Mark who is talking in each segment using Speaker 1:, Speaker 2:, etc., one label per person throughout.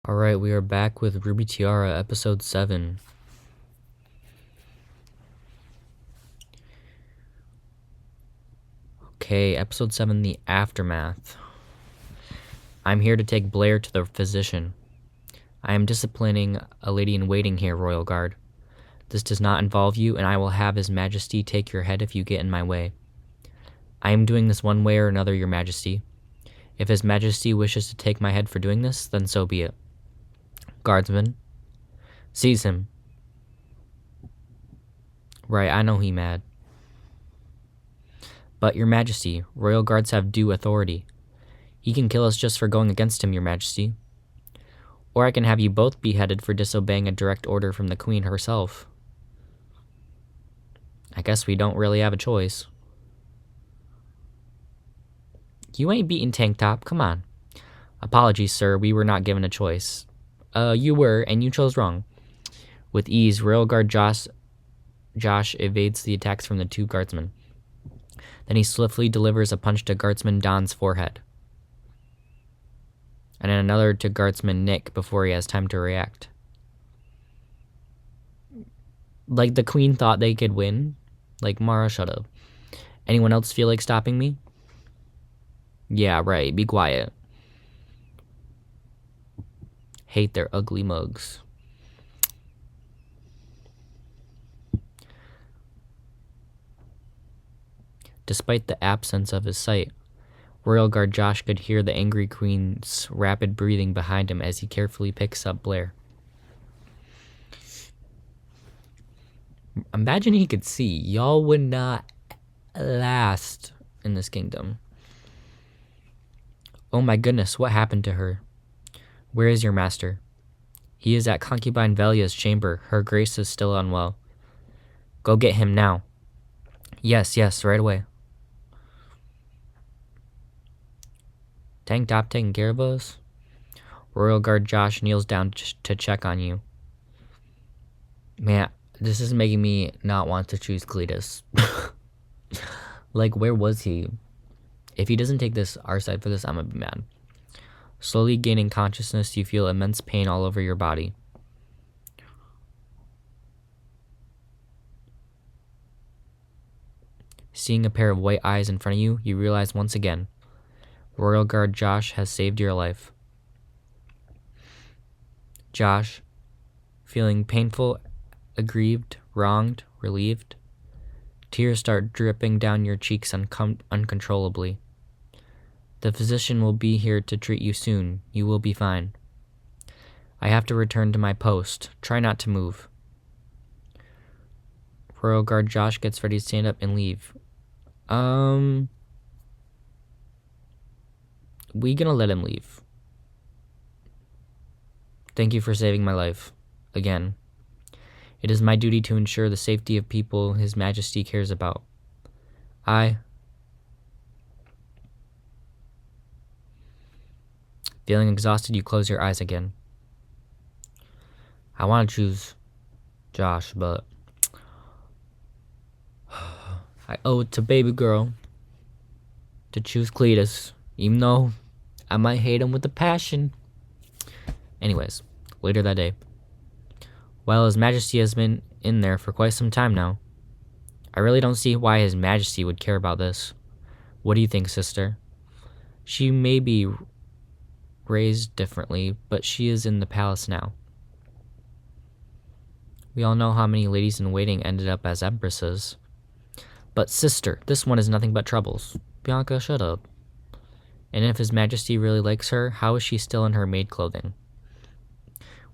Speaker 1: Alright, we are back with Ruby Tiara, episode 7. Okay, episode 7, the aftermath. I'm here to take Blair to the physician. I am disciplining a lady in waiting here, Royal Guard. This does not involve you, and I will have His Majesty take your head if you get in my way. I am doing this one way or another, Your Majesty. If His Majesty wishes to take my head for doing this, then so be it. Guardsman, seize him. Right, I know he mad. But, Your Majesty, Royal Guards have due authority. He can kill us just for going against him, Your Majesty. Or I can have you both beheaded for disobeying a direct order from the Queen herself. I guess we don't really have a choice. You ain't beating Tank Top, come on. Apologies, sir, we were not given a choice. You were, and you chose wrong. With ease, Royal Guard Josh evades the attacks from the two guardsmen. Then he swiftly delivers a punch to Guardsman Don's forehead. And then another to Guardsman Nick before he has time to react. Like the Queen thought they could win? Like, Mara, shut up. Anyone else feel like stopping me? Yeah, right, be quiet. Hate their ugly mugs. Despite the absence of his sight, Royal Guard Josh could hear the angry Queen's rapid breathing behind him as he carefully picks up Blair. Imagine he could see. Y'all would not last in this kingdom. Oh my goodness, what happened to her? Where is your master? He is at Concubine Velia's chamber. Her grace is still unwell. Go get him now. Yes, right away. Tank Top taking care of us? Royal Guard Josh kneels down to check on you. Man, this is making me not want to choose Cletus. Like, where was he? If he doesn't take our side for this, I'm gonna be mad. Slowly gaining consciousness, you feel immense pain all over your body. Seeing a pair of white eyes in front of you, you realize once again, Royal Guard Josh has saved your life. Josh, feeling painful, aggrieved, wronged, relieved, tears start dripping down your cheeks uncontrollably. The physician will be here to treat you soon. You will be fine. I have to return to my post. Try not to move. Royal Guard Josh gets ready to stand up and leave. We gonna let him leave. Thank you for saving my life. Again. It is my duty to ensure the safety of people His Majesty cares about. Feeling exhausted, you close your eyes again. I want to choose Josh, but I owe it to baby girl to choose Cletus, even though I might hate him with a passion. Anyways, later that day. While His Majesty has been in there for quite some time now, I really don't see why His Majesty would care about this. What do you think, sister? She may be raised differently, but she is in the palace now. We all know how many ladies in waiting ended up as empresses. But sister, this one is nothing but troubles. Bianca, shut up. And if His Majesty really likes her, how is she still in her maid clothing?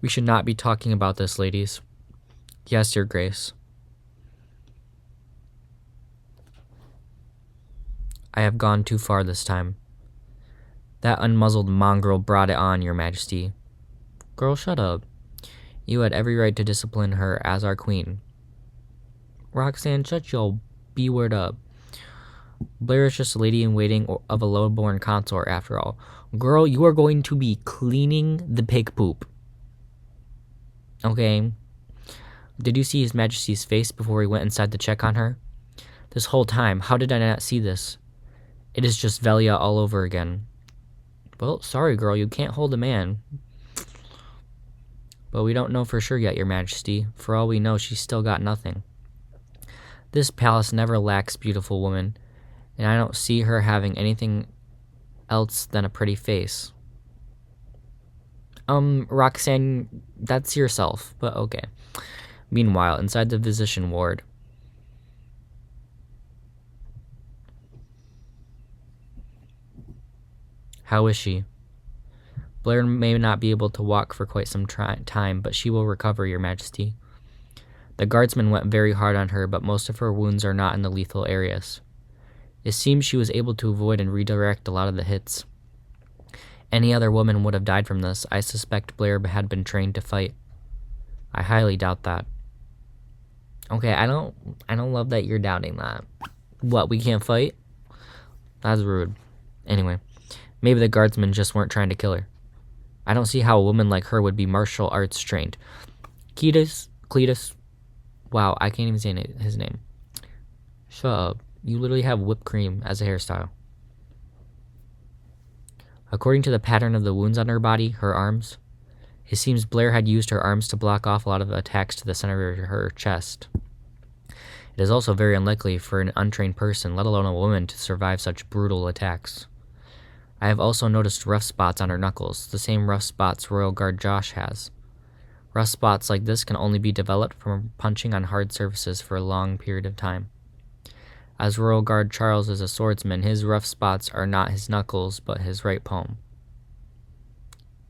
Speaker 1: We should not be talking about this, ladies. Yes, Your Grace. I have gone too far this time. That unmuzzled mongrel brought it on, Your Majesty. Girl, shut up. You had every right to discipline her as our queen. Roxanne, shut your B-word up. Blair is just a lady in waiting of a low-born consort, after all. Girl, you are going to be cleaning the pig poop. Okay. Did you see His Majesty's face before he went inside to check on her? This whole time, how did I not see this? It is just Velia all over again. Well, sorry, girl, you can't hold a man. But we don't know for sure yet, Your Majesty. For all we know, she's still got nothing. This palace never lacks beautiful women, and I don't see her having anything else than a pretty face. Roxanne, that's yourself, but okay. Meanwhile, inside the physician ward. How is she? Blair may not be able to walk for quite some time, but she will recover, Your Majesty. The guardsman went very hard on her, but most of her wounds are not in the lethal areas. It seems she was able to avoid and redirect a lot of the hits. Any other woman would have died from this. I suspect Blair had been trained to fight. I highly doubt that. Okay, I don't love that you're doubting that. What, we can't fight? That's rude. Anyway, maybe the guardsmen just weren't trying to kill her. I don't see how a woman like her would be martial arts trained. Cletus. Wow, I can't even say his name. Shut up. You literally have whipped cream as a hairstyle. According to the pattern of the wounds on her body, her arms, it seems Blair had used her arms to block off a lot of the attacks to the center of her chest. It is also very unlikely for an untrained person, let alone a woman, to survive such brutal attacks. I have also noticed rough spots on her knuckles, the same rough spots Royal Guard Josh has. Rough spots like this can only be developed from punching on hard surfaces for a long period of time. As Royal Guard Charles is a swordsman, his rough spots are not his knuckles, but his right palm.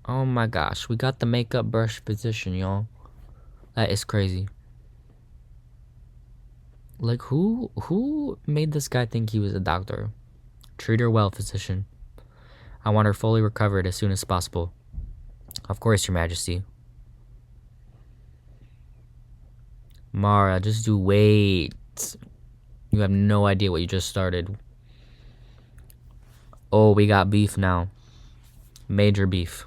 Speaker 1: Oh my gosh, we got the makeup brush physician, y'all. That is crazy. Like, who made this guy think he was a doctor? Treat her well, physician. I want her fully recovered as soon as possible. Of course, Your Majesty. Mara, just wait. You have no idea what you just started. Oh, we got beef now. Major beef.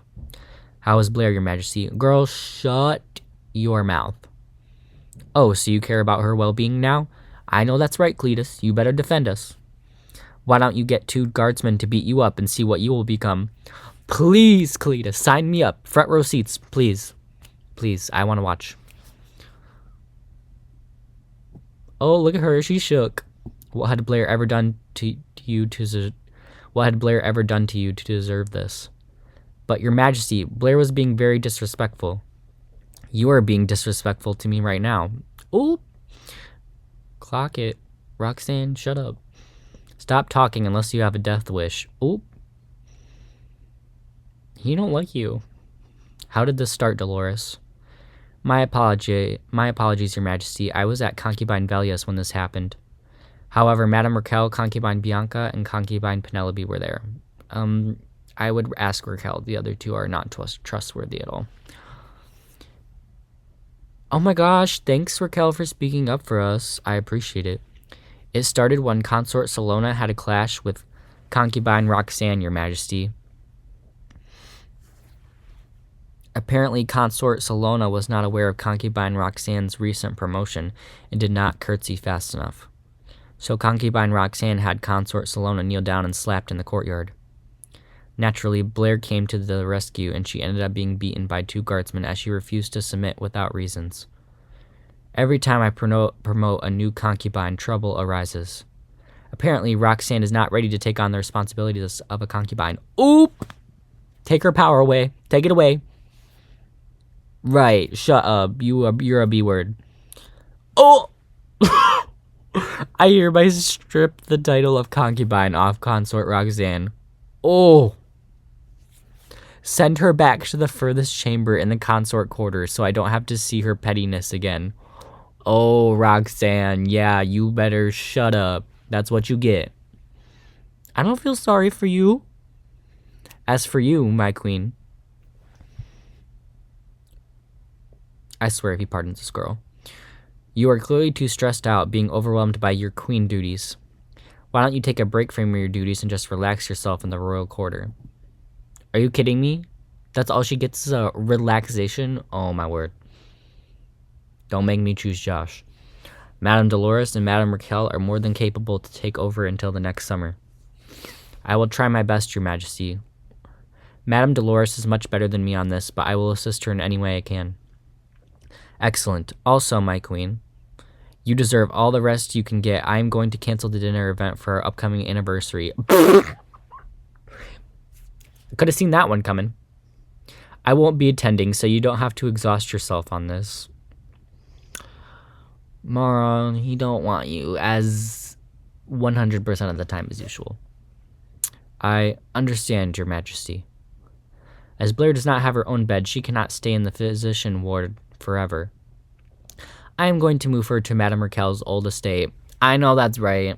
Speaker 1: How is Blair, Your Majesty? Girl, shut your mouth. Oh, so you care about her well-being now? I know that's right, Cletus. You better defend us. Why don't you get 2 guardsmen to beat you up and see what you will become? Please, Cletus, sign me up. Front row seats, please. Please, I want to watch. Oh, look at her. She shook. What had Blair ever done to you to deserve this? But, Your Majesty, Blair was being very disrespectful. You are being disrespectful to me right now. Oop. Clock it. Roxanne, shut up. Stop talking unless you have a death wish. Oop. He don't like you. How did this start, Dolores? My apologies, Your Majesty. I was at Concubine Velius when this happened. However, Madame Raquel, Concubine Bianca, and Concubine Penelope were there. I would ask Raquel. The other 2 are not trustworthy at all. Oh my gosh, thanks Raquel for speaking up for us. I appreciate it. It started when Consort Salona had a clash with Concubine Roxanne, Your Majesty. Apparently, Consort Salona was not aware of Concubine Roxanne's recent promotion and did not curtsy fast enough. So Concubine Roxanne had Consort Salona kneel down and slapped in the courtyard. Naturally, Blair came to the rescue, and she ended up being beaten by 2 guardsmen as she refused to submit without reasons. Every time I promote a new concubine, trouble arises. Apparently, Roxanne is not ready to take on the responsibilities of a concubine. Oop! Take her power away. Take it away. Right, shut up. You're a B-word. Oh! I hereby strip the title of concubine off Consort Roxanne. Oh! Send her back to the furthest chamber in the consort quarters so I don't have to see her pettiness again. Oh, Roxanne, yeah, you better shut up. That's what you get. I don't feel sorry for you. As for you, my queen, I swear if he pardons this girl, you are clearly too stressed out, being overwhelmed by your queen duties. Why don't you take a break from your duties and just relax yourself in the royal quarter? Are you kidding me? That's all she gets is a relaxation? Oh my word. Don't make me choose Josh. Madame Dolores and Madame Raquel are more than capable to take over until the next summer. I will try my best, Your Majesty. Madame Dolores is much better than me on this, but I will assist her in any way I can. Excellent. Also, my queen, you deserve all the rest you can get. I am going to cancel the dinner event for our upcoming anniversary. Could have seen that one coming. I won't be attending, so you don't have to exhaust yourself on this. Mara, he don't want you, as 100% of the time as usual. I understand, Your Majesty. As Blair does not have her own bed, she cannot stay in the physician ward forever. I am going to move her to Madame Raquel's old estate. I know that's right.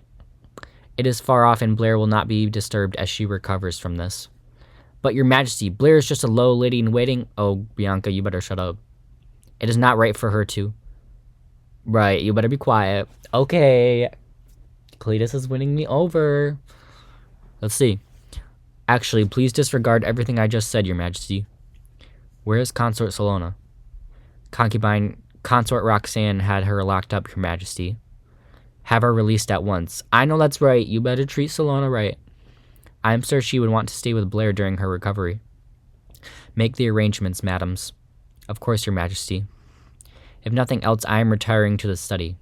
Speaker 1: It is far off and Blair will not be disturbed as she recovers from this. But Your Majesty, Blair is just a low lady in waiting. Oh, Bianca, you better shut up. It is not right for her to. Right, you better be quiet. Okay. Cletus is winning me over. Let's see. Actually, please disregard everything I just said, Your Majesty. Where is Consort Salona? Concubine Consort Roxanne had her locked up, Your Majesty. Have her released at once. I know that's right. You better treat Salona right. I am sure she would want to stay with Blair during her recovery. Make the arrangements, madams. Of course, Your Majesty. If nothing else, I am retiring to the study.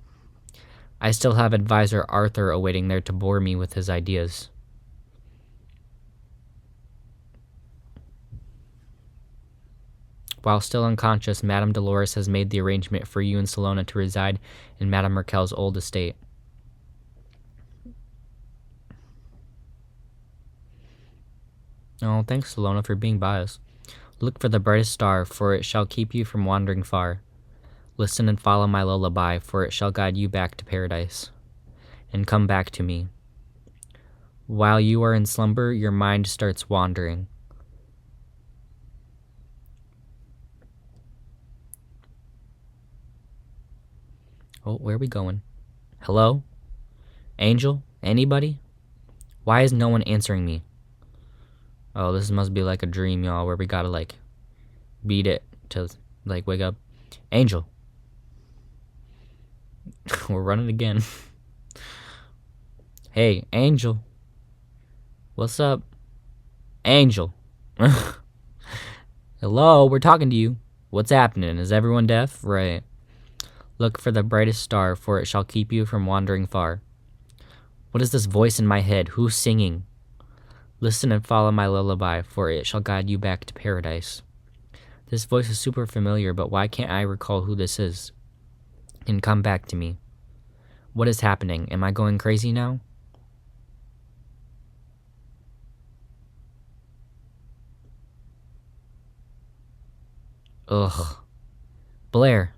Speaker 1: I still have advisor Arthur awaiting there to bore me with his ideas. While still unconscious, Madame Dolores has made the arrangement for you and Salona to reside in Madame Raquel's old estate. Oh, thanks, Salona, for being biased. Look for the brightest star, for it shall keep you from wandering far. Listen and follow my lullaby, for it shall guide you back to paradise. And come back to me. While you are in slumber, your mind starts wandering. Oh, where are we going? Hello? Angel? Anybody? Why is no one answering me? Oh, this must be like a dream, y'all, where we gotta, like, beat it to, like, wake up. Angel. We're running again. Hey, Angel. What's up? Angel. Hello, we're talking to you. What's happening? Is everyone deaf? Right. Look for the brightest star, for it shall keep you from wandering far. What is this voice in my head? Who's singing? Listen and follow my lullaby, for it shall guide you back to paradise. This voice is super familiar, but why can't I recall who this is? And come back to me. What is happening? Am I going crazy now? Ugh. Blair.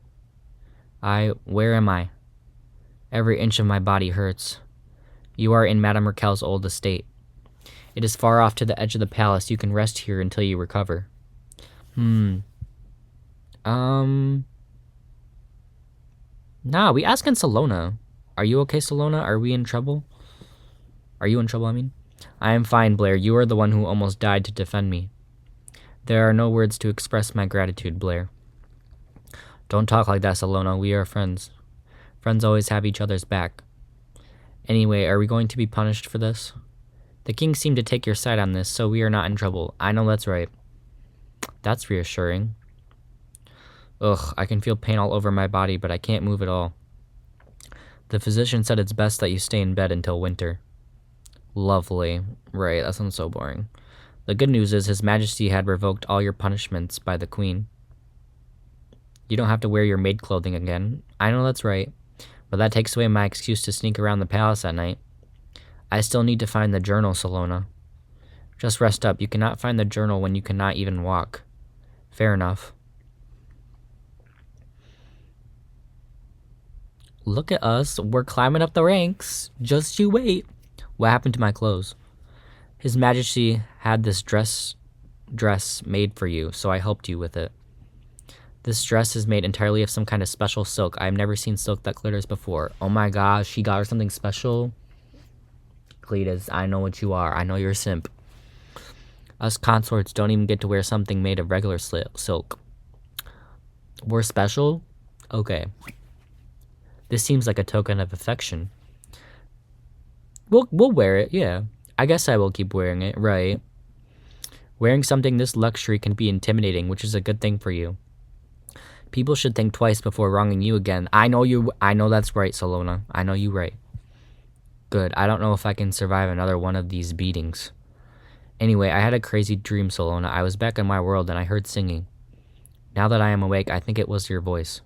Speaker 1: Where am I? Every inch of my body hurts. You are in Madame Raquel's old estate. It is far off to the edge of the palace. You can rest here until you recover. Nah, we asking Salona. Are you okay, Salona? Are we in trouble? Are you in trouble, I mean? I am fine, Blair. You are the one who almost died to defend me. There are no words to express my gratitude, Blair. Don't talk like that, Salona. We are friends. Friends always have each other's back. Anyway, are we going to be punished for this? The king seemed to take your side on this, so we are not in trouble. I know that's right. That's reassuring. Ugh, I can feel pain all over my body, but I can't move at all. The physician said it's best that you stay in bed until winter. Lovely. Right, that sounds so boring. The good news is His Majesty had revoked all your punishments by the Queen. You don't have to wear your maid clothing again. I know that's right, but that takes away my excuse to sneak around the palace at night. I still need to find the journal, Salona. Just rest up. You cannot find the journal when you cannot even walk. Fair enough. Look at us. We're climbing up the ranks. Just you wait. What happened to my clothes? His Majesty had this dress made for you, so I helped you with it. This dress is made entirely of some kind of special silk. I've never seen silk that glitters before. Oh my gosh, she got her something special. Cletus, I know what you are. I know you're a simp. Us consorts don't even get to wear something made of regular silk. We're special? Okay. This seems like a token of affection. We'll wear it, yeah. I guess I will keep wearing it, right? Wearing something this luxury can be intimidating, which is a good thing for you. People should think twice before wronging you again. I know that's right, Solona. I know you right. Good. I don't know if I can survive another one of these beatings. Anyway, I had a crazy dream, Solona. I was back in my world and I heard singing. Now that I am awake, I think it was your voice.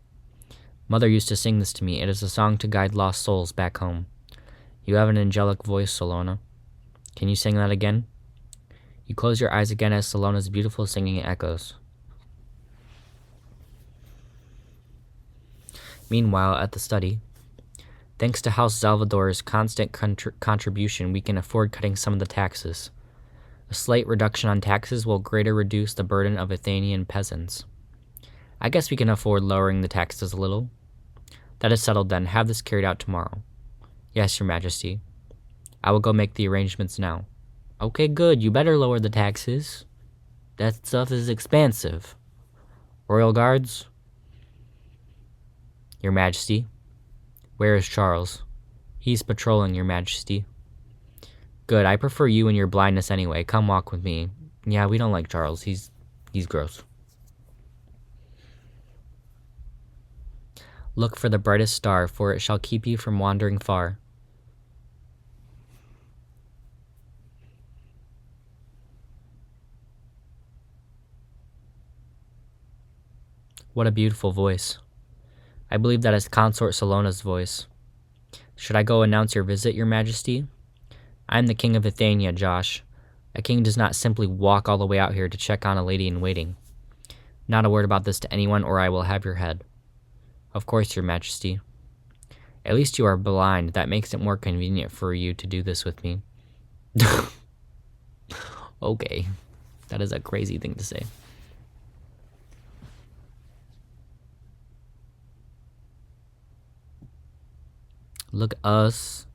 Speaker 1: Mother used to sing this to me. It is a song to guide lost souls back home. You have an angelic voice, Solona. Can you sing that again? You close your eyes again as Solona's beautiful singing echoes. Meanwhile, at the study, thanks to House Salvador's constant contribution, we can afford cutting some of the taxes. A slight reduction on taxes will greatly reduce the burden of Athenian peasants. I guess we can afford lowering the taxes a little. That is settled then. Have this carried out tomorrow. Yes, Your Majesty. I will go make the arrangements now. Okay, good. You better lower the taxes. That stuff is expensive. Royal Guards? Your Majesty. Where is Charles? He's patrolling, Your Majesty. Good, I prefer you and your blindness anyway. Come walk with me. Yeah, we don't like Charles. He's gross. Look for the brightest star, for it shall keep you from wandering far. What a beautiful voice. I believe that is Consort Salona's voice. Should I go announce your visit, Your Majesty? I am the king of Athenia, Josh. A king does not simply walk all the way out here to check on a lady in waiting. Not a word about this to anyone, or I will have your head. Of course, Your Majesty. At least you are blind. That makes it more convenient for you to do this with me. Okay. That is a crazy thing to say. Look at us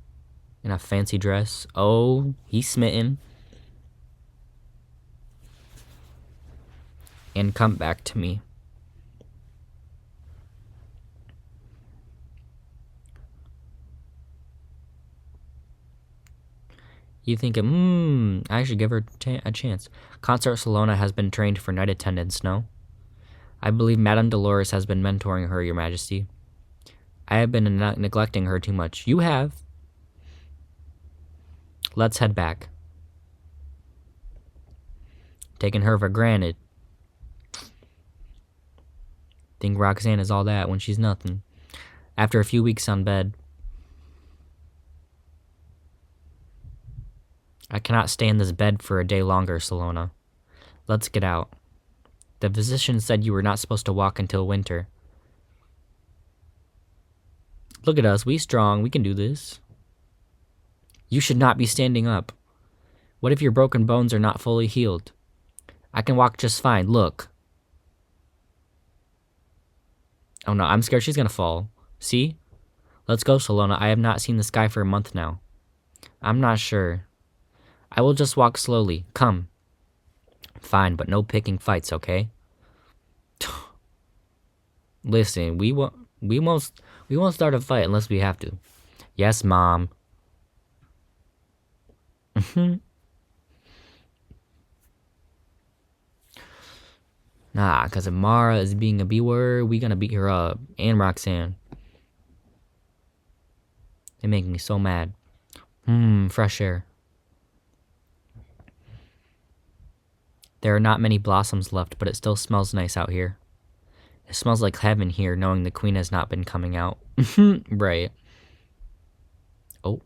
Speaker 1: in a fancy dress. Oh, he's smitten. And come back to me. You think, I should give her a chance. Consort Salona has been trained for night attendance, no? I believe Madame Dolores has been mentoring her, Your Majesty. I have been neglecting her too much. You have. Let's head back. Taking her for granted. Think Roxanne is all that when she's nothing. After a few weeks on bed, I cannot stay in this bed for a day longer, Salona. Let's get out. The physician said you were not supposed to walk until winter. Look at us, we strong, we can do this. You should not be standing up. What if your broken bones are not fully healed? I can walk just fine, look. Oh no, I'm scared she's gonna fall. See? Let's go, Salona. I have not seen the sky for a month now. I'm not sure. I will just walk slowly. Come. Fine, but no picking fights, okay? Listen, we won't start a fight unless we have to. Yes, Mom. Nah, because if Mara is being a B-word, we gonna beat her up. And Roxanne. They make me so mad. Fresh air. There are not many blossoms left, but it still smells nice out here. It smells like heaven here, knowing the queen has not been coming out. Right. Oh.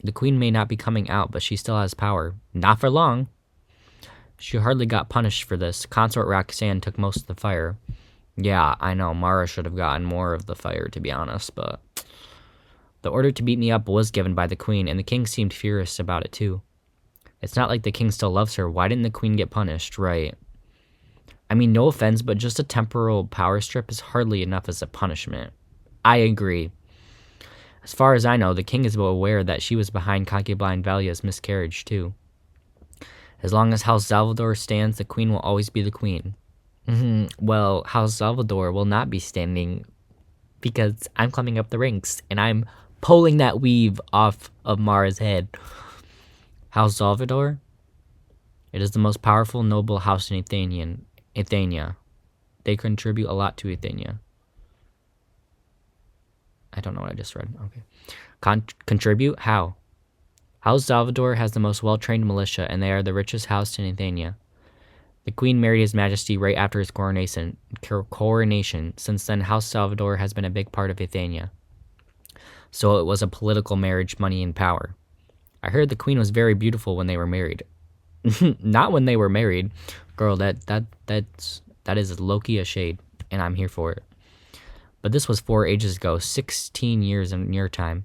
Speaker 1: The queen may not be coming out, but she still has power. Not for long. She hardly got punished for this. Consort Roxanne took most of the fire. Yeah, I know, Mara should have gotten more of the fire, to be honest, but... The order to beat me up was given by the queen, and the king seemed furious about it, too. It's not like the king still loves her. Why didn't the queen get punished? Right. I mean, no offense, but just a temporal power strip is hardly enough as a punishment. I agree. As far as I know, the king is aware that she was behind concubine Valia's miscarriage, too. As long as House Salvador stands, the queen will always be the queen. Well, House Salvador will not be standing because I'm climbing up the ranks and I'm pulling that weave off of Mara's head. House Salvador? It is the most powerful, noble house in Athenia. they contribute a lot to Athenia. I don't know what I just read. Okay. Contribute? How? House Salvador has the most well-trained militia, and they are the richest house in Athenia. The Queen married His Majesty right after his coronation. Since then, House Salvador has been a big part of Athenia. So it was a political marriage, money, and power. I heard the Queen was very beautiful when they were married. Not when they were married. Girl, that is low-key a shade, and I'm here for it. But this was 4 ages ago, 16 years in your time.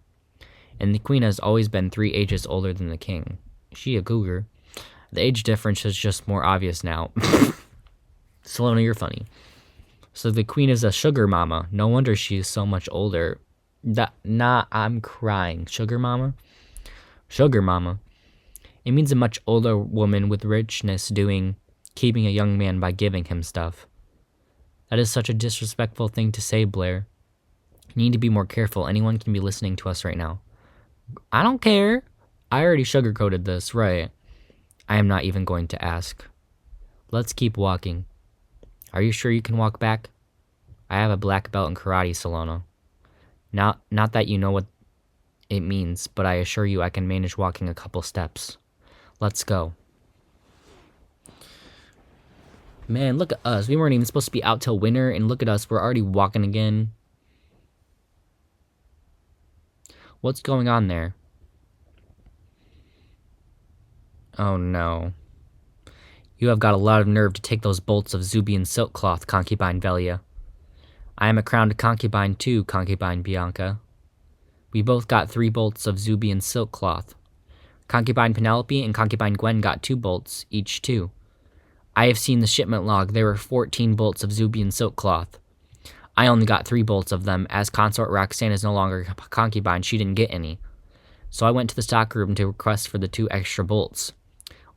Speaker 1: And the Queen has always been 3 ages older than the King. She a cougar. The age difference is just more obvious now. Salona, you're funny. So the Queen is a sugar mama. No wonder she is so much older. I'm crying. Sugar mama? Sugar mama. It means a much older woman with richness keeping a young man by giving him stuff. That is such a disrespectful thing to say, Blair. You need to be more careful. Anyone can be listening to us right now. I don't care. I already sugarcoated this, right? I am not even going to ask. Let's keep walking. Are you sure you can walk back? I have a black belt in karate, Salona. Not that you know what it means, but I assure you I can manage walking a couple steps. Let's go. Man, look at us. We weren't even supposed to be out till winter, and look at us. We're already walking again. What's going on there? Oh no. You have got a lot of nerve to take those bolts of Zubian silk cloth, Concubine Velia. I am a crowned concubine too, Concubine Bianca. We both got 3 bolts of Zubian silk cloth. Concubine Penelope and Concubine Gwen got 2 bolts, each 2. I have seen the shipment log. There were 14 bolts of Zubian silk cloth. I only got 3 bolts of them. As Consort Roxanne is no longer a concubine, she didn't get any. So I went to the stockroom to request for the 2 extra bolts,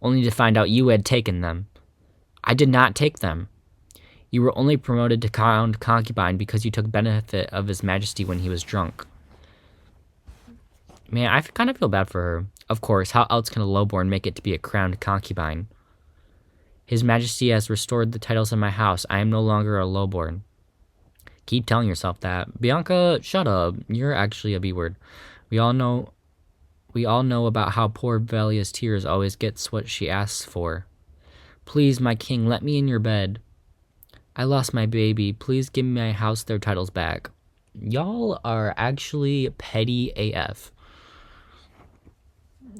Speaker 1: only to find out you had taken them. I did not take them. You were only promoted to crowned concubine because you took benefit of His Majesty when he was drunk. Man, I kind of feel bad for her. Of course, how else can a lowborn make it to be a crowned concubine? His Majesty has restored the titles in my house. I am no longer a lowborn. Keep telling yourself that. Bianca, shut up. You're actually a B-word. We all know about how poor Velia's tears always gets what she asks for. Please, my king, let me in your bed. I lost my baby. Please give me my house their titles back. Y'all are actually petty AF.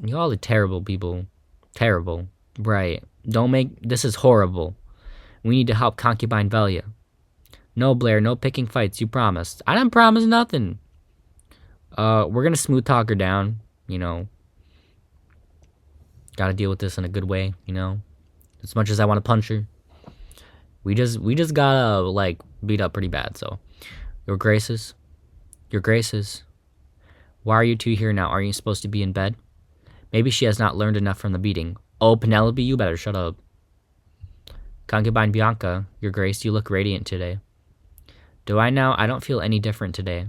Speaker 1: Y'all are terrible people. Terrible. Right. This is horrible. We need to help Concubine Velia. No, Blair, no picking fights, you promised. I didn't promise nothing. We're gonna smooth talk her down, you know. Gotta deal with this in a good way, you know. As much as I want to punch her, we just gotta, like, beat up pretty bad, so. Your Graces. Why are you 2 here now? Aren't you supposed to be in bed? Maybe she has not learned enough from the beating. Oh, Penelope, you better shut up. Concubine Bianca, Your Grace, you look radiant today. Do I now? I don't feel any different today.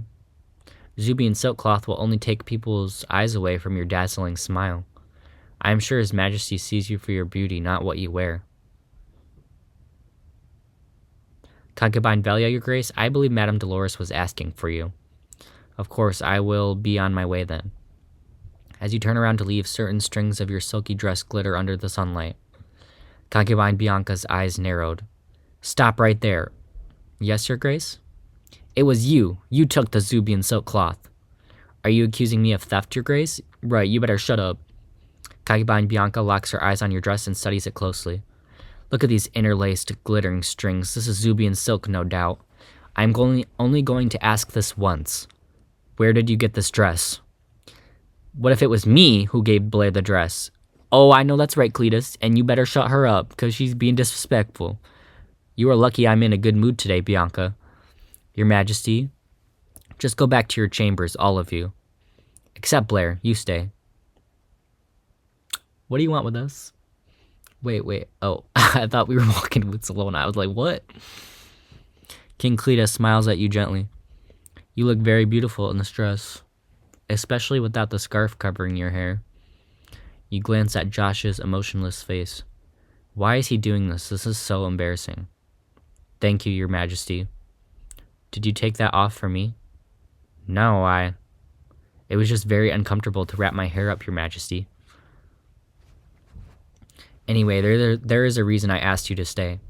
Speaker 1: Zubian silk cloth will only take people's eyes away from your dazzling smile. I am sure His Majesty sees you for your beauty, not what you wear. Concubine Velia, Your Grace, I believe Madame Dolores was asking for you. Of course, I will be on my way then. As you turn around to leave, certain strings of your silky dress glitter under the sunlight. Concubine Bianca's eyes narrowed. Stop right there. Yes, Your Grace? It was you. You took the Zubian silk cloth. Are you accusing me of theft, Your Grace? Right, you better shut up. Concubine Bianca locks her eyes on your dress and studies it closely. Look at these interlaced, glittering strings. This is Zubian silk, no doubt. I'm only going to ask this once. Where did you get this dress? What if it was me who gave Blair the dress? Oh, I know that's right, Cletus, and you better shut her up, because she's being disrespectful. You are lucky I'm in a good mood today, Bianca. Your Majesty, just go back to your chambers, all of you. Except Blair, you stay. What do you want with us? Wait. Oh, I thought we were walking with Salona. I was like, what? King Cletus smiles at you gently. You look very beautiful in this dress, especially without the scarf covering your hair. You glance at Josh's emotionless face. Why is he doing this? This is so embarrassing. Thank you, Your Majesty. Did you take that off for me? No, It was just very uncomfortable to wrap my hair up, Your Majesty. Anyway, there is a reason I asked you to stay.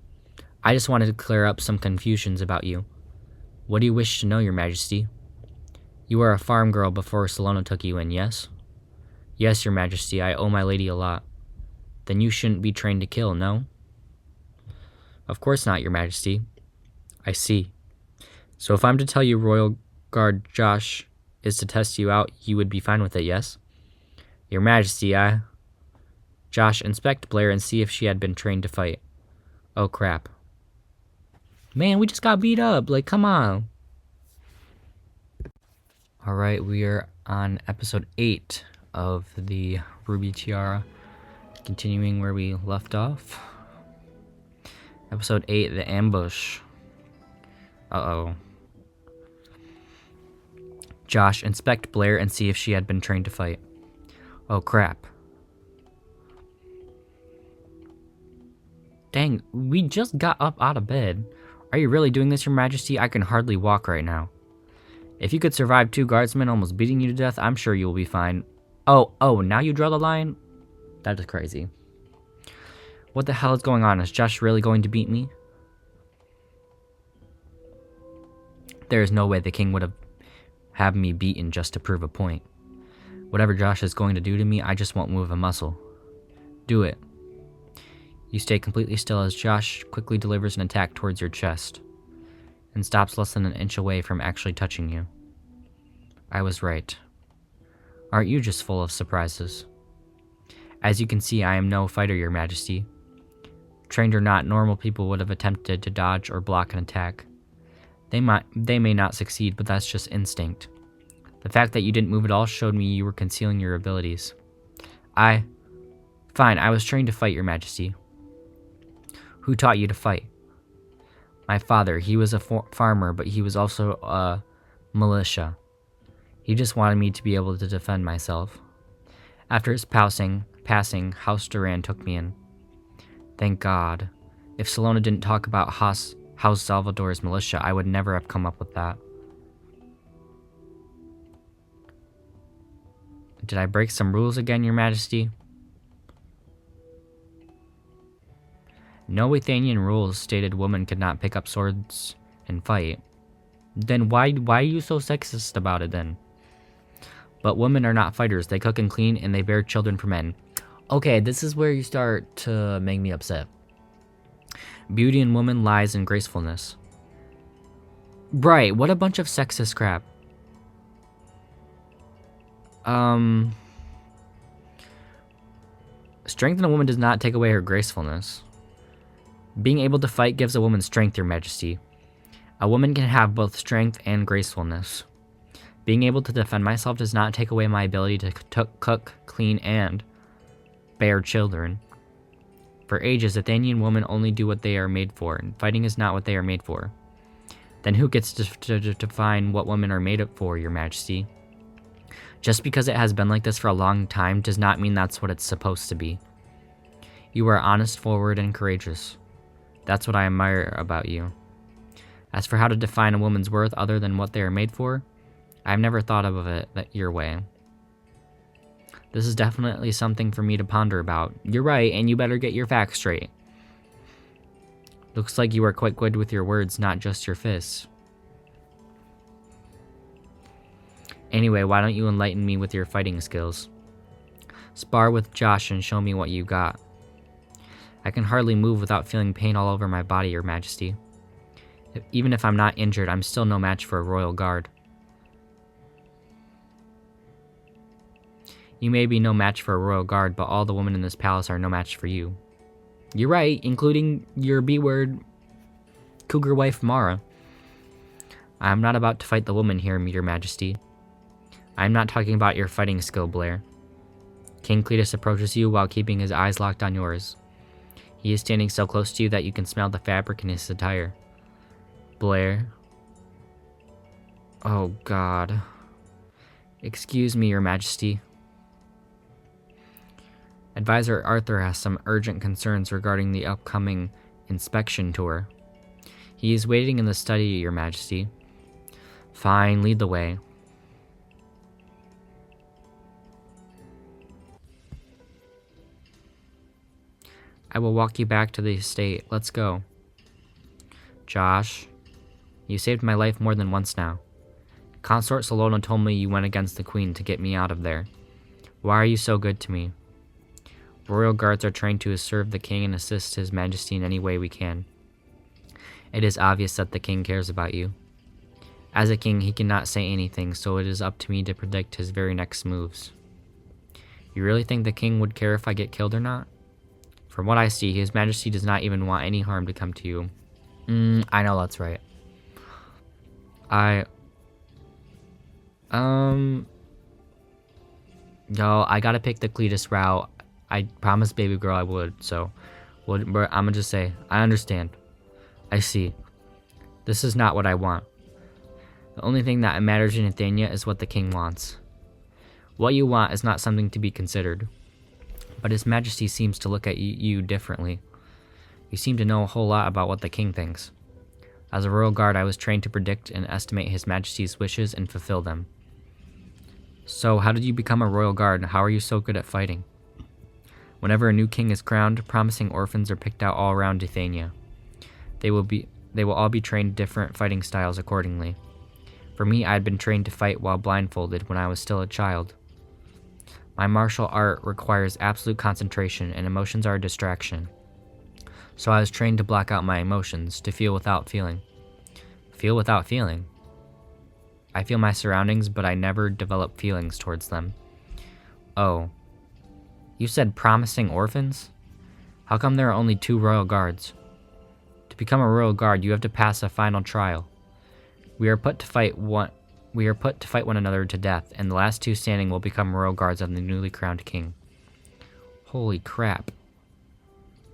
Speaker 1: I just wanted to clear up some confusions about you. What do you wish to know, Your Majesty? You were a farm girl before Salona took you in, yes? Yes, Your Majesty, I owe my lady a lot. Then you shouldn't be trained to kill, no? Of course not, Your Majesty. I see. So if I'm to tell you Royal Guard Josh is to test you out, you would be fine with it, yes? Your Majesty, Josh, inspect Blair and see if she had been trained to fight. Oh, crap. Man, we just got beat up. Like, come on. Alright, we are on episode 8 of the Ruby Tiara. Continuing where we left off. Episode 8, The Ambush. Uh-oh. Josh, inspect Blair and see if she had been trained to fight. Oh, crap. Dang, we just got up out of bed. Are you really doing this, Your Majesty? I can hardly walk right now. If you could survive 2 guardsmen almost beating you to death, I'm sure you will be fine. Oh, now you draw the line? That is crazy. What the hell is going on? Is Josh really going to beat me? There is no way the king would have me beaten just to prove a point. Whatever Josh is going to do to me, I just won't move a muscle. Do it. You stay completely still as Josh quickly delivers an attack towards your chest and stops less than an inch away from actually touching you. I was right. Aren't you just full of surprises? As you can see, I am no fighter, Your Majesty. Trained or not, normal people would have attempted to dodge or block an attack. They may not succeed, but that's just instinct. The fact that you didn't move at all showed me you were concealing your abilities. Fine, I was trained to fight, Your Majesty. Who taught you to fight? My father. He was a farmer, but he was also a militia. He just wanted me to be able to defend myself. After his passing, House Duran took me in. Thank God. If Salona didn't talk about House Salvador's militia, I would never have come up with that. Did I break some rules again, Your Majesty? No Athenian rules stated women could not pick up swords and fight. Then why are you so sexist about it then? But women are not fighters. They cook and clean and they bear children for men. Okay, this is where you start to make me upset. Beauty in woman lies in gracefulness. Right, what a bunch of sexist crap. Strength in a woman does not take away her gracefulness. Being able to fight gives a woman strength, Your Majesty. A woman can have both strength and gracefulness. Being able to defend myself does not take away my ability to cook, clean, and bear children. For ages, Athenian women only do what they are made for, and fighting is not what they are made for. Then who gets to define what women are made for, Your Majesty? Just because it has been like this for a long time does not mean that's what it's supposed to be. You are honest, forward, and courageous. That's what I admire about you. As for how to define a woman's worth other than what they are made for, I've never thought of it your way. This is definitely something for me to ponder about. You're right, and you better get your facts straight. Looks like you are quite good with your words, not just your fists. Anyway, why don't you enlighten me with your fighting skills? Spar with Josh and show me what you got. I can hardly move without feeling pain all over my body, Your Majesty. Even if I'm not injured, I'm still no match for a royal guard. You may be no match for a royal guard, but all the women in this palace are no match for you. You're right, including your B-word cougar wife, Mara. I am not about to fight the woman here, Your Majesty. I am not talking about your fighting skill, Blair. King Cletus approaches you while keeping his eyes locked on yours. He is standing so close to you that you can smell the fabric in his attire. Blair. Oh, God. Excuse me, Your Majesty. Advisor Arthur has some urgent concerns regarding the upcoming inspection tour. He is waiting in the study, Your Majesty. Fine, lead the way. I will walk you back to the estate. Let's go. Josh, you saved my life more than once now. Consort Salona told me you went against the Queen to get me out of there. Why are you so good to me? Royal guards are trained to serve the King and assist His Majesty in any way we can. It is obvious that the King cares about you. As a king, he cannot say anything, so it is up to me to predict his very next moves. You really think the King would care if I get killed or not? From what I see, His Majesty does not even want any harm to come to you. I know that's right. No, I gotta pick the Cletus route. I promised baby girl I would, so I'm gonna just say, I understand. I see. This is not what I want. The only thing that matters in Athenia is what the King wants. What you want is not something to be considered. But His Majesty seems to look at you differently. You seem to know a whole lot about what the King thinks. As a royal guard, I was trained to predict and estimate His Majesty's wishes and fulfill them. So, how did you become a royal guard, and how are you so good at fighting? Whenever a new king is crowned, promising orphans are picked out all around Athenia. They will all be trained different fighting styles accordingly. For me, I had been trained to fight while blindfolded when I was still a child. My martial art requires absolute concentration, and emotions are a distraction. So I was trained to block out my emotions, to feel without feeling. Feel without feeling? I feel my surroundings, but I never develop feelings towards them. Oh. You said promising orphans? How come there are only 2 royal guards? To become a royal guard, you have to pass a final trial. We are put to fight one another to death, and the last 2 standing will become royal guards of the newly crowned king. Holy crap.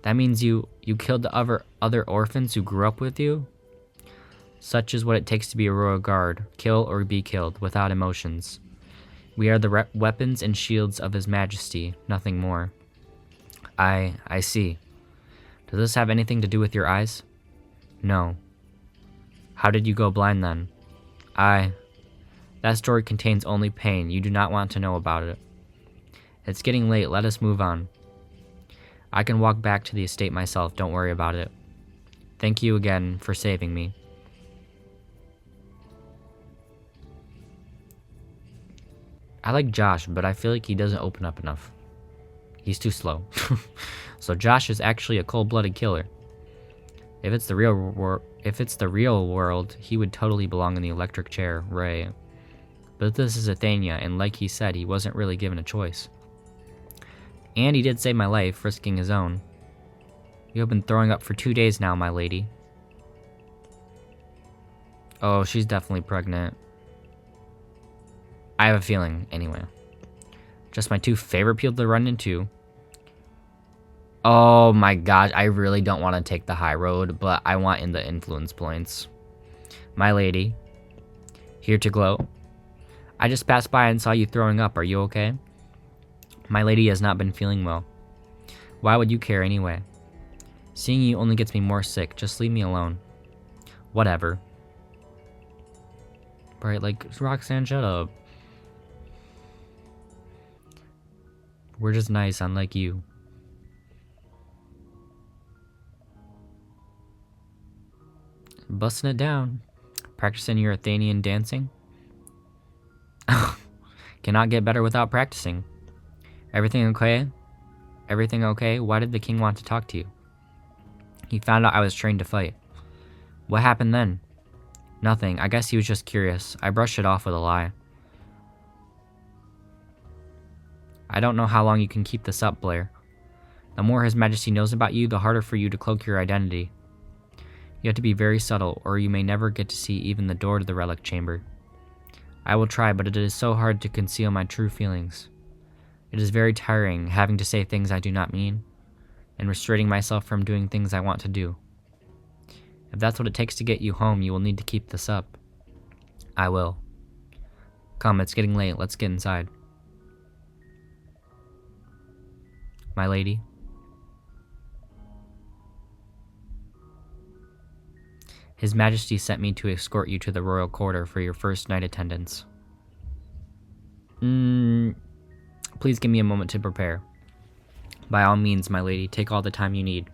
Speaker 1: That means you killed the other orphans who grew up with you? Such is what it takes to be a royal guard. Kill or be killed, without emotions. We are the weapons and shields of His Majesty, nothing more. I see. Does this have anything to do with your eyes? No. How did you go blind then? That story contains only pain. You do not want to know about it. It's getting late. Let us move on. I can walk back to the estate myself. Don't worry about it. Thank you again for saving me. I like Josh, but I feel like he doesn't open up enough. He's too slow. So Josh is actually a cold-blooded killer. If it's the real world, he would totally belong in the electric chair, Ray. But this is Athenia, and like he said, he wasn't really given a choice. And he did save my life, risking his own. You have been throwing up for 2 days now, my lady. Oh, she's definitely pregnant. I have a feeling, anyway. Just my 2 favorite people to run into. Oh my gosh, I really don't want to take the high road, but I want in the influence points. My lady. Here to glow. I just passed by and saw you throwing up. Are you okay? My lady has not been feeling well. Why would you care anyway? Seeing you only gets me more sick. Just leave me alone. Whatever. Right, like, Roxanne, shut up. We're just nice, unlike you. Busting it down. Practicing your Athenian dancing? Cannot get better without practicing. Everything okay? Everything okay? Why did the king want to talk to you? He found out I was trained to fight. What happened then? Nothing. I guess he was just curious. I brushed it off with a lie. I don't know how long you can keep this up, Blair. The more His Majesty knows about you, the harder for you to cloak your identity. You have to be very subtle, or you may never get to see even the door to the relic chamber. I will try, but it is so hard to conceal my true feelings. It is very tiring having to say things I do not mean, and restraining myself from doing things I want to do. If that's what it takes to get you home, you will need to keep this up. I will. Come, it's getting late. Let's get inside. My lady. His Majesty sent me to escort you to the royal quarter for your first night attendance. Please give me a moment to prepare. By all means, my lady, take all the time you need.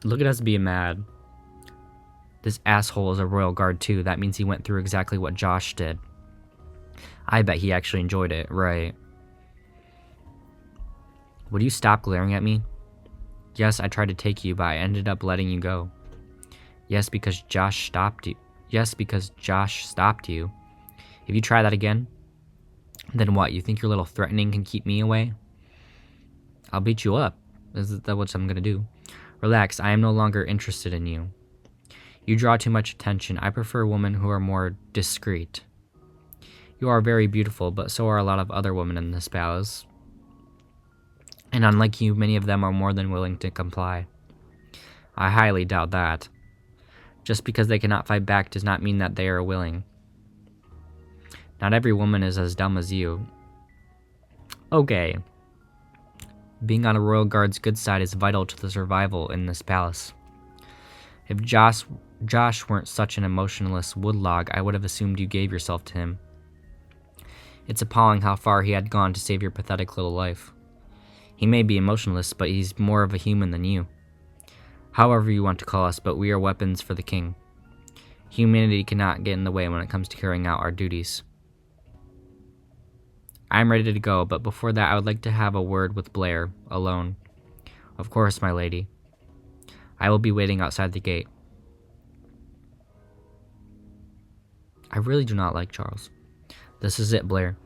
Speaker 1: Look at us being mad. This asshole is a royal guard too. That means he went through exactly what Josh did. I bet he actually enjoyed it, right? Would you stop glaring at me? Yes, I tried to take you, but I ended up letting you go. Yes, because Josh stopped you. Yes, because Josh stopped you. If you try that again, then what? You think your little threatening can keep me away? I'll beat you up. Is that what I'm gonna do? Relax, I am no longer interested in you. You draw too much attention. I prefer women who are more discreet. You are very beautiful, but so are a lot of other women in this palace. And unlike you, many of them are more than willing to comply. I highly doubt that. Just because they cannot fight back does not mean that they are willing. Not every woman is as dumb as you. Okay. Being on a royal guard's good side is vital to the survival in this palace. If Josh weren't such an emotionless woodlog, I would have assumed you gave yourself to him. It's appalling how far he had gone to save your pathetic little life. He may be emotionless, but he's more of a human than you. However you want to call us, but we are weapons for the king. Humanity cannot get in the way when it comes to carrying out our duties. I am ready to go, but before that I would like to have a word with Blair, alone. Of course, my lady. I will be waiting outside the gate. I really do not like Charles. This is it, Blair.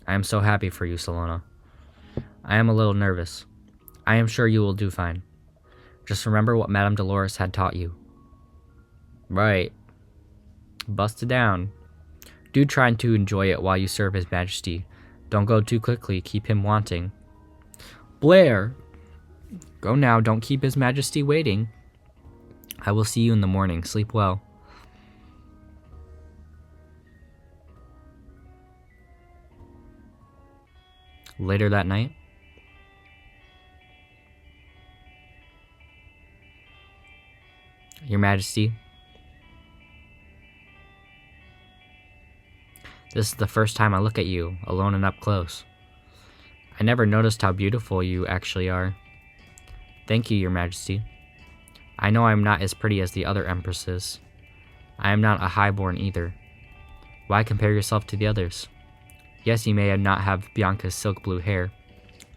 Speaker 1: I am so happy for you, Salona. I am a little nervous. I am sure you will do fine. Just remember what Madame Dolores had taught you. Right. Bust it down. Do try to enjoy it while you serve His Majesty. Don't go too quickly, keep him wanting. Blair! Go now, don't keep His Majesty waiting. I will see you in the morning. Sleep well. Later that night, Your Majesty, this is the first time I look at you, alone and up close. I never noticed how beautiful you actually are. Thank you, Your Majesty. I know I'm not as pretty as the other empresses. I am not a highborn either. Why compare yourself to the others? Yes, you may not have Bianca's silk blue hair,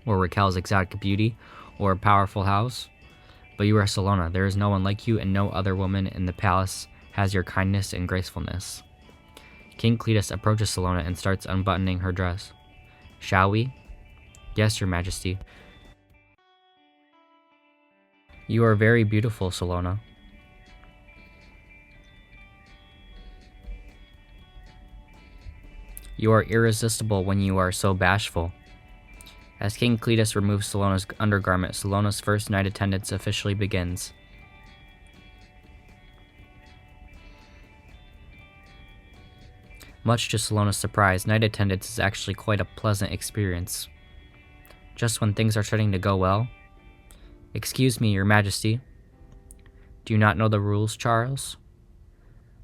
Speaker 1: or Raquel's exotic beauty, or a powerful house, but you are Salona. There is no one like you, and no other woman in the palace has your kindness and gracefulness. King Cletus approaches Salona and starts unbuttoning her dress. Shall we? Yes, Your Majesty. You are very beautiful, Salona. You are irresistible when you are so bashful. As King Cletus removes Salona's undergarment, Salona's first night attendance officially begins. Much to Salona's surprise, night attendance is actually quite a pleasant experience. Just when things are starting to go well. Excuse me, Your Majesty. Do you not know the rules, Charles?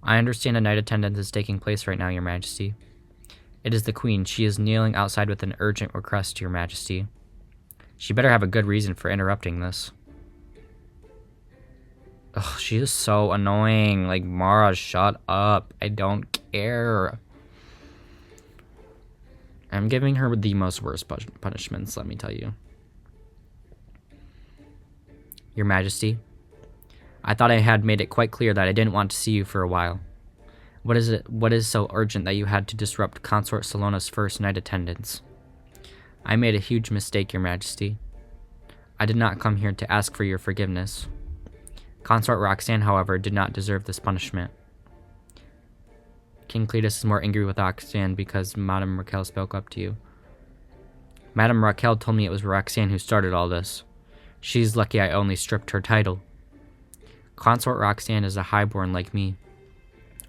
Speaker 1: I understand a night attendance is taking place right now, Your Majesty. It is the Queen. She is kneeling outside with an urgent request, Your Majesty. She better have a good reason for interrupting this. Ugh, she is so annoying. Like, Mara, shut up. I don't care. I'm giving her the most worst punishments, let me tell you. Your Majesty, I thought I had made it quite clear that I didn't want to see you for a while. What is so urgent that you had to disrupt Consort Salona's first night attendance? I made a huge mistake, Your Majesty. I did not come here to ask for your forgiveness. Consort Roxanne, however, did not deserve this punishment. King Cletus is more angry with Roxanne because Madame Raquel spoke up to you. Madame Raquel told me it was Roxanne who started all this. She's lucky I only stripped her title. Consort Roxanne is a highborn like me.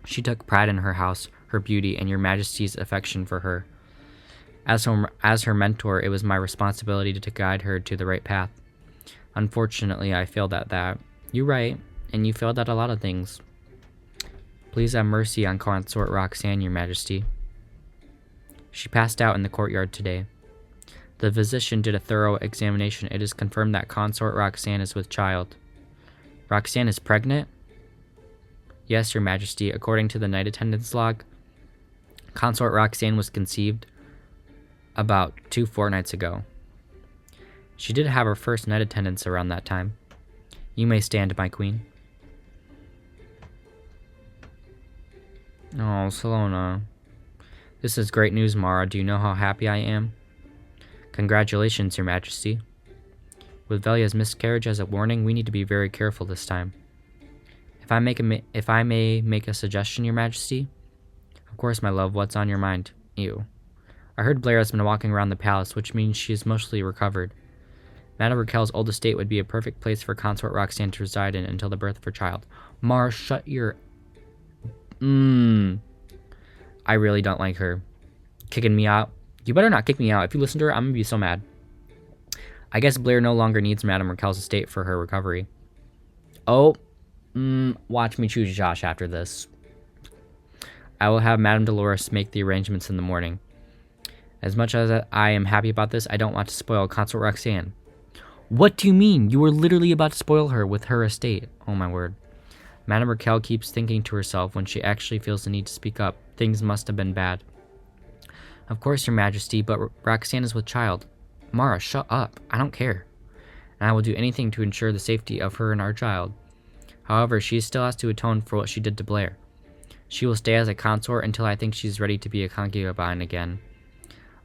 Speaker 1: She took pride in her house, her beauty, and Your Majesty's affection for her. As her mentor, it was my responsibility to guide her to the right path. Unfortunately, I failed at that. You're right. and you failed at a lot of things. Please have mercy on Consort Roxanne, Your Majesty. She passed out in the courtyard today. The physician did a thorough examination. It is confirmed that Consort Roxanne is with child. Roxanne is pregnant? Yes, Your Majesty. According to the night attendance log, Consort Roxanne was conceived about 2 fortnights ago. She did have her first night attendance around that time. You may stand, my queen. Oh, Salona. This is great news, Mara. Do you know how happy I am? Congratulations, Your Majesty. With Velia's miscarriage as a warning, we need to be very careful this time. If I may make a suggestion, Your Majesty? Of course, my love. What's on your mind? Ew. I heard Blair has been walking around the palace, which means she is mostly recovered. Madame Raquel's old estate would be a perfect place for Consort Roxanne to reside in until the birth of her child. Mara, shut your... I really don't like her. Kicking me out. You better not kick me out. If you listen to her, I'm gonna be so mad. I guess Blair no longer needs Madame Raquel's estate for her recovery. Oh, watch me choose Josh after this. I will have Madame Dolores make the arrangements in the morning. As much as I am happy about this, I don't want to spoil Consort Roxanne. What do you mean? You were literally about to spoil her with her estate. Oh my word. Madame Raquel keeps thinking to herself when she actually feels the need to speak up. Things must have been bad. Of course, Your Majesty, but Roxanne is with child. Mara, shut up. I don't care. And I will do anything to ensure the safety of her and our child. However, she still has to atone for what she did to Blair. She will stay as a consort until I think she's ready to be a concubine again.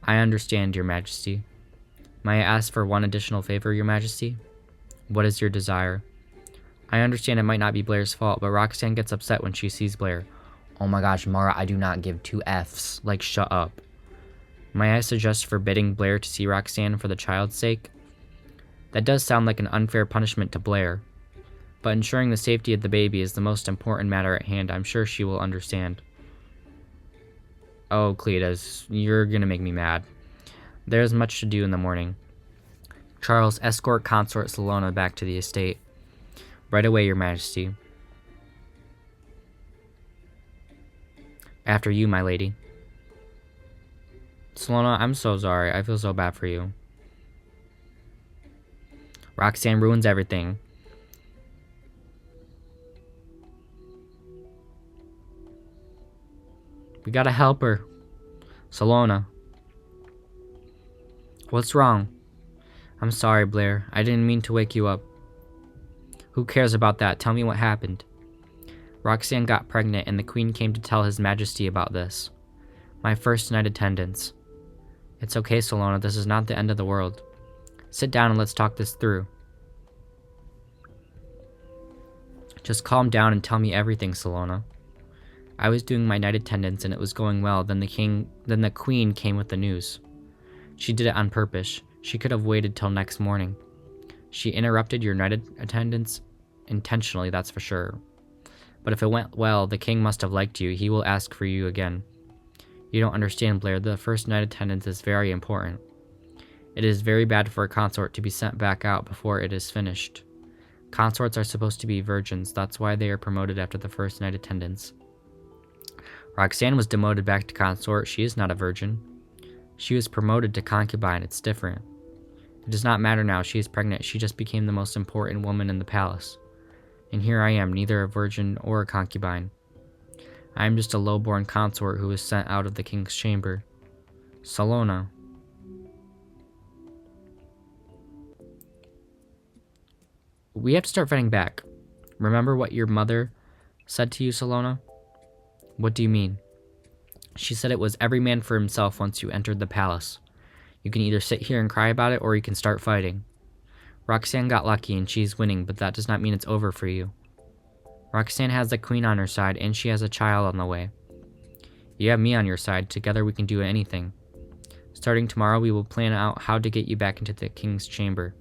Speaker 1: I understand, Your Majesty. May I ask for one additional favor, Your Majesty? What is your desire? I understand it might not be Blair's fault, but Roxanne gets upset when she sees Blair. Oh my gosh, Mara, I do not give 2 Fs. Like, shut up. May I suggest forbidding Blair to see Roxanne for the child's sake? That does sound like an unfair punishment to Blair, but ensuring the safety of the baby is the most important matter at hand. I'm sure she will understand. Oh, Cletus, you're gonna make me mad. There's much to do in the morning. Charles, escort Consort Salona back to the estate. Right away, Your Majesty. After you, my lady. Salona, I'm so sorry. I feel so bad for you. Roxanne ruins everything. We gotta help her. Salona. What's wrong? I'm sorry, Blair. I didn't mean to wake you up. Who cares about that? Tell me what happened. Roxanne got pregnant and the Queen came to tell His Majesty about this. My first night attendance. It's okay, Salona. This is not the end of the world. Sit down and let's talk this through. Just calm down and tell me everything, Salona. I was doing my night attendance and it was going well. Then the Queen came with the news. She did it on purpose. She could have waited till next morning. She interrupted your night attendance intentionally, that's for sure. But if it went well, the king must have liked you. He will ask for you again. You don't understand, Blair. The first night attendance is very important. It is very bad for a consort to be sent back out before it is finished. Consorts are supposed to be virgins. That's why they are promoted after the first night attendance. Roxanne was demoted back to consort. She is not a virgin. She was promoted to concubine. It's different. It does not matter now. She is pregnant. She just became the most important woman in the palace. And here I am, neither a virgin or a concubine. I am just a low-born consort who was sent out of the king's chamber. Salona. We have to start fighting back. Remember what your mother said to you, Salona? What do you mean? She said it was every man for himself once you entered the palace. You can either sit here and cry about it, or you can start fighting. Roxanne got lucky and she's winning, but that does not mean it's over for you. Roxanne has the Queen on her side, and she has a child on the way. You have me on your side. Together we can do anything. Starting tomorrow, we will plan out how to get you back into the king's chamber.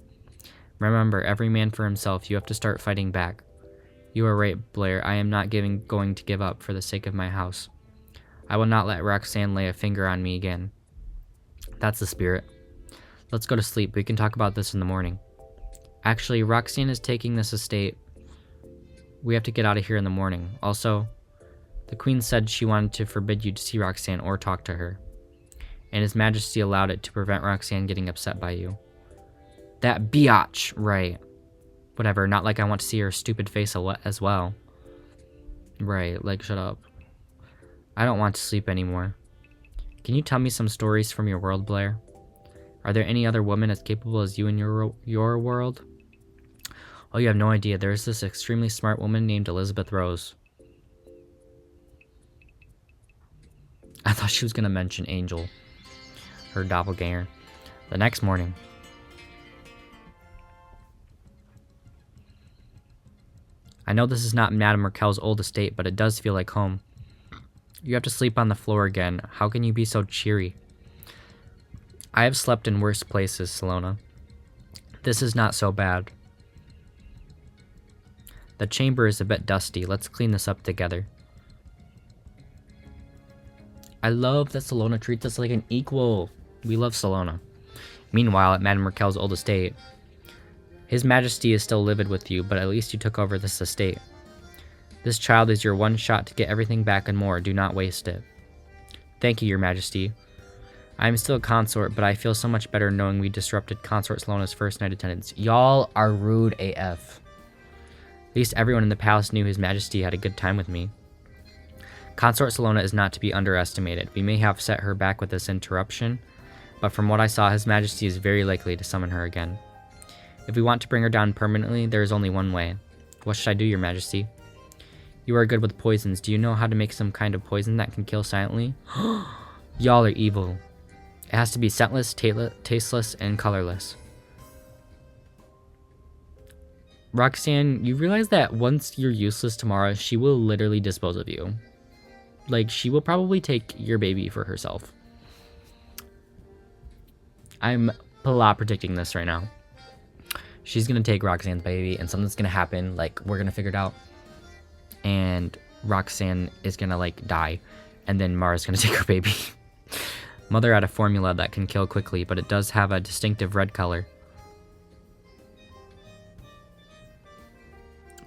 Speaker 1: Remember, every man for himself. You have to start fighting back. You are right, Blair. I am not going to give up for the sake of my house. I will not let Roxanne lay a finger on me again. That's the spirit. Let's go to sleep. We can talk about this in the morning. Actually, Roxanne is taking this estate. We have to get out of here in the morning. Also, the queen said she wanted to forbid you to see Roxanne or talk to her, and His Majesty allowed it to prevent Roxanne getting upset by you. That biatch, right. Whatever, not like I want to see her stupid face as well. Right, like, shut up. I don't want to sleep anymore. Can you tell me some stories from your world, Blair? Are there any other women as capable as you in your world? Oh, you have no idea. There's this extremely smart woman named Elizabeth Rose. I thought she was going to mention Angel, her doppelganger. The next morning. I know this is not Madame Raquel's old estate, but it does feel like home. You have to sleep on the floor again. How can you be so cheery? I have slept in worse places, Salona. This is not so bad. The chamber is a bit dusty. Let's clean this up together. I love that Salona treats us like an equal. We love Salona. Meanwhile, at Madame Raquel's old estate, His Majesty is still livid with you, but at least you took over this estate. This child is your one shot to get everything back and more. Do not waste it. Thank you, Your Majesty. I am still a consort, but I feel so much better knowing we disrupted Consort Salona's first night attendance. Y'all are rude AF. At least everyone in the palace knew His Majesty had a good time with me. Consort Salona is not to be underestimated. We may have set her back with this interruption, but from what I saw, His Majesty is very likely to summon her again. If we want to bring her down permanently, there is only one way. What should I do, Your Majesty? You are good with poisons. Do you know how to make some kind of poison that can kill silently? Y'all are evil. It has to be scentless, tasteless, and colorless. Roxanne, you realize that once you're useless tomorrow, she will literally dispose of you. Like, she will probably take your baby for herself. I'm predicting this right now. She's gonna take Roxanne's baby, and something's gonna happen. Like, we're gonna figure it out. And Roxanne is gonna, like, die. And then Mara's gonna take her baby. Mother had a formula that can kill quickly, but it does have a distinctive red color.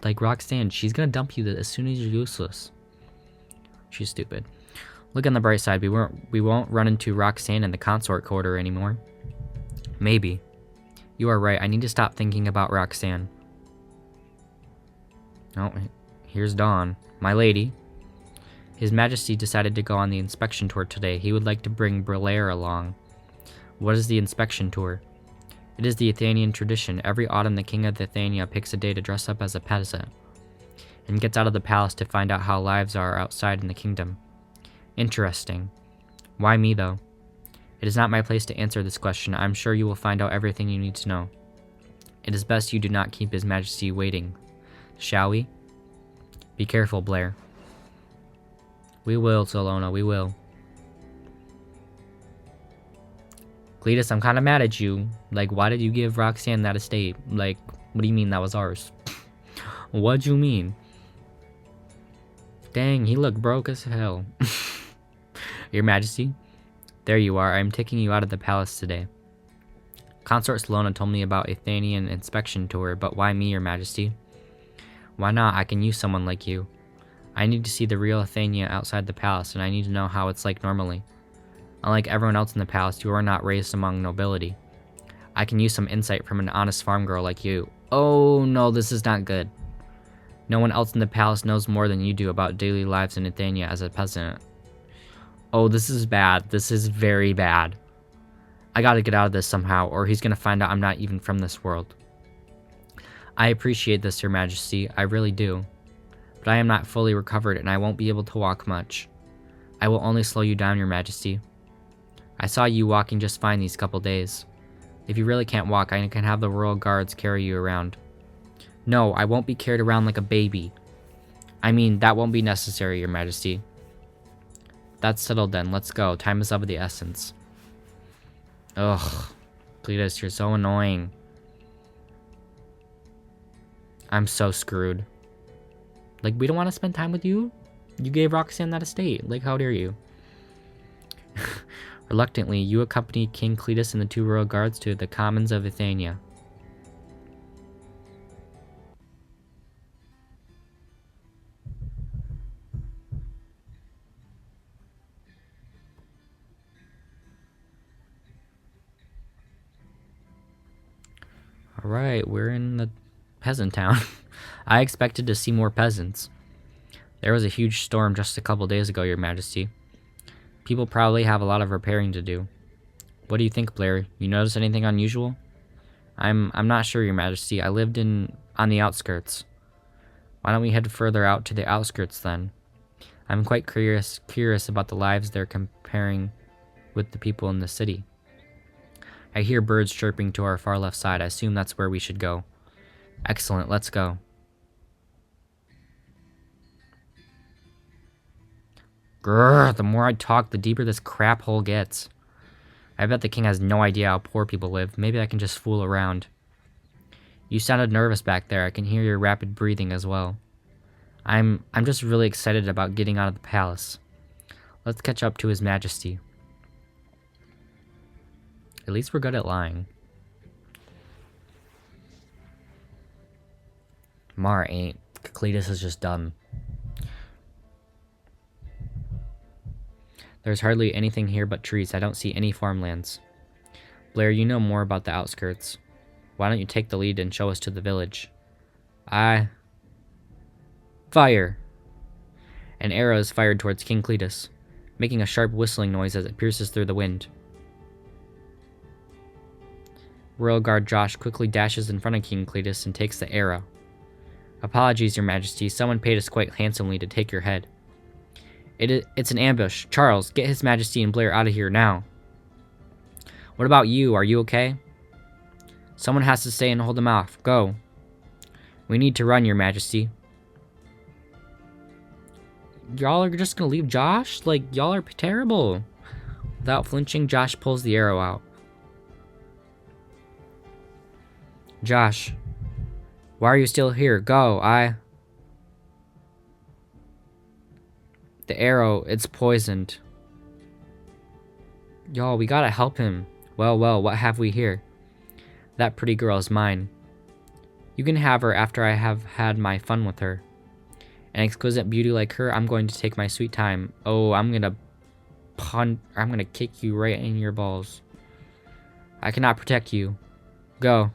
Speaker 1: Like, Roxanne, she's gonna dump you as soon as you're useless. She's stupid. Look on the bright side, we won't run into Roxanne in the consort quarter anymore. Maybe. You are right, I need to stop thinking about Roxanne. Oh, here's Dawn. My lady. His Majesty decided to go on the inspection tour today. He would like to bring Blair along. What is the inspection tour? It is the Athenian tradition. Every autumn, the king of Athenia picks a day to dress up as a peasant and gets out of the palace to find out how lives are outside in the kingdom. Interesting. Why me, though? It is not my place to answer this question. I'm sure you will find out everything you need to know. It is best you do not keep His Majesty waiting. Shall we? Be careful, Blair. We will, Salona, we will. Cletus, I'm kind of mad at you. Like, why did you give Roxanne that estate? Like, what do you mean that was ours? What'd you mean? Dang, he looked broke as hell. Your Majesty, there you are. I'm taking you out of the palace today. Consort Salona told me about Athenian inspection tour, but why me, Your Majesty? Why not? I can use someone like you. I need to see the real Athenia outside the palace, and I need to know how it's like normally. Unlike everyone else in the palace, you are not raised among nobility. I can use some insight from an honest farm girl like you. Oh no, this is not good. No one else in the palace knows more than you do about daily lives in Athenia as a peasant. Oh, this is bad. This is very bad. I gotta get out of this somehow, or he's gonna find out I'm not even from this world. I appreciate this, Your Majesty. I really do. But I am not fully recovered, and I won't be able to walk much. I will only slow you down, Your Majesty. I saw you walking just fine these couple days. If you really can't walk, I can have the royal guards carry you around. No, I won't be carried around like a baby. I mean, that won't be necessary, Your Majesty. That's settled then. Let's go. Time is of the essence. Ugh. Cletus, you're so annoying. I'm so screwed. Like, we don't want to spend time with you? You gave Roxanne that estate. Like, how dare you? Reluctantly, you accompany King Cletus and the two royal guards to the commons of Athenia. Alright, we're in the peasant town. I expected to see more peasants. There was a huge storm just a couple days ago, Your Majesty. People probably have a lot of repairing to do. What do you think, Blair? You notice anything unusual? I'm not sure, Your Majesty. I lived on the outskirts. Why don't we head further out to the outskirts then? I'm quite curious about the lives they're comparing with the people in the city. I hear birds chirping to our far left side. I assume that's where we should go. Excellent, let's go. Grrr, the more I talk, the deeper this crap hole gets. I bet the king has no idea how poor people live. Maybe I can just fool around. You sounded nervous back there. I can hear your rapid breathing as well. I'm just really excited about getting out of the palace. Let's catch up to His Majesty. At least we're good at lying. Mara ain't. Cletus is just dumb. There's hardly anything here but trees. I don't see any farmlands. Blair, you know more about the outskirts. Why don't you take the lead and show us to the village? Fire! An arrow is fired towards King Cletus, making a sharp whistling noise as it pierces through the wind. Royal Guard Josh quickly dashes in front of King Cletus and takes the arrow. Apologies, Your Majesty. Someone paid us quite handsomely to take your head. It's an ambush. Charles, get His Majesty and Blair out of here now. What about you? Are you okay? Someone has to stay and hold them off. Go. We need to run, Your Majesty. Y'all are just gonna leave Josh? Like, y'all are terrible. Without flinching, Josh pulls the arrow out. Josh, why are you still here? Go, The arrow, it's poisoned. Y'all, we gotta help him. Well, what have we here? That pretty girl is mine. You can have her after I have had my fun with her. An exquisite beauty like her, I'm going to take my sweet time. Oh, I'm gonna kick you right in your balls. I cannot protect you. Go.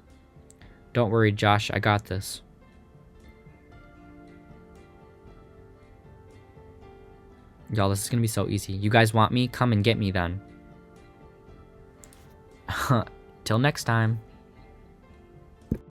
Speaker 1: Don't worry, Josh, I got this. Y'all, this is gonna be so easy. You guys want me? Come and get me then. Till next time.